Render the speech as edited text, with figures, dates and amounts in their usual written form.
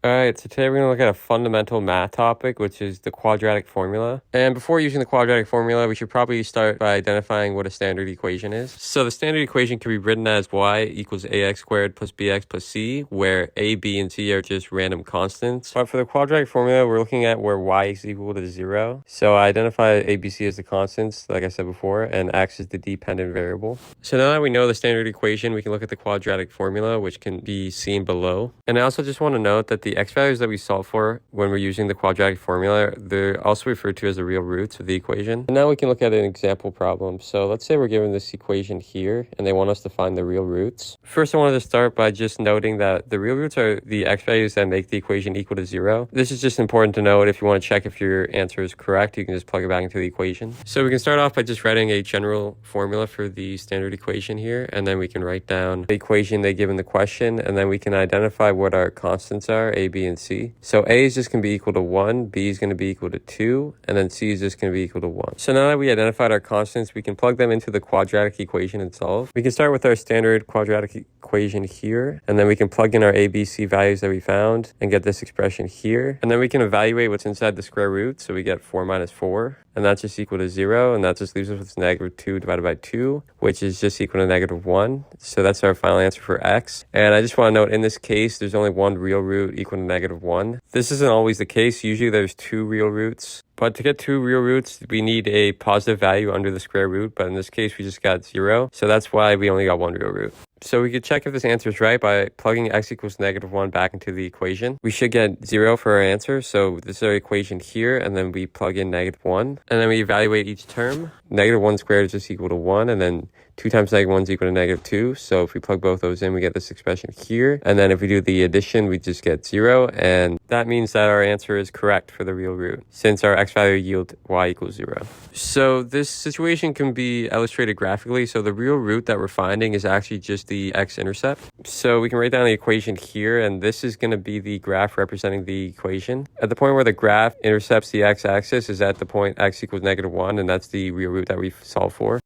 Alright, so today we're going to look at a fundamental math topic, which is the quadratic formula. And before using the quadratic formula, we should probably start by identifying what a standard equation is. So the standard equation can be written as y equals ax squared plus bx plus c, where a, b, and c are just random constants. But for the quadratic formula, we're looking at where y is equal to 0. So I identify a, b, c as the constants, like I said before, and x is the dependent variable. So now that we know the standard equation, we can look at the quadratic formula, which can be seen below. And I also just want to note that the x values that we solve for when we're using the quadratic formula, they're also referred to as the real roots of the equation. And now we can look at an example problem. So let's say we're given this equation here and they want us to find the real roots. First, I wanted to start by just noting that the real roots are the x values that make the equation equal to 0. This is just important to note. If you want to check if your answer is correct, you can just plug it back into the equation. So we can start off by just writing a general formula for the standard equation here, and then we can write down the equation they give in the question, and then we can identify what our constants are, a, b, and c. So a is just going to be equal to 1, b is going to be equal to 2, and then c is just going to be equal to 1. So now that we identified our constants, we can plug them into the quadratic equation and solve. We can start with our standard quadratic equation here, and then we can plug in our a, b, c values that we found and get this expression here. And then we can evaluate what's inside the square root, so we get 4 minus 4. And that's just equal to 0, and that just leaves us with negative 2 divided by 2, which is just equal to negative 1. So that's our final answer for x. And I just want to note, in this case, there's only one real root equal to negative 1. This isn't always the case. Usually there's 2 real roots. But to get 2 real roots, we need a positive value under the square root. But in this case, we just got 0. So that's why we only got 1 real root. So we could check if this answer is right by plugging x equals negative 1 back into the equation. We should get 0 for our answer. So this is our equation here, and then we plug in negative 1. And then we evaluate each term. Negative 1 squared is just equal to 1, and then 2 times negative 1 is equal to negative 2. So if we plug both those in, we get this expression here. And then if we do the addition, we just get 0. And that means that our answer is correct for the real root, since our x value yield y equals 0. So this situation can be illustrated graphically. So the real root that we're finding is actually just the x-intercept. So we can write down the equation here, and this is going to be the graph representing the equation. At the point where the graph intercepts the x-axis is at the point x equals negative 1, and that's the real root that we've solved for.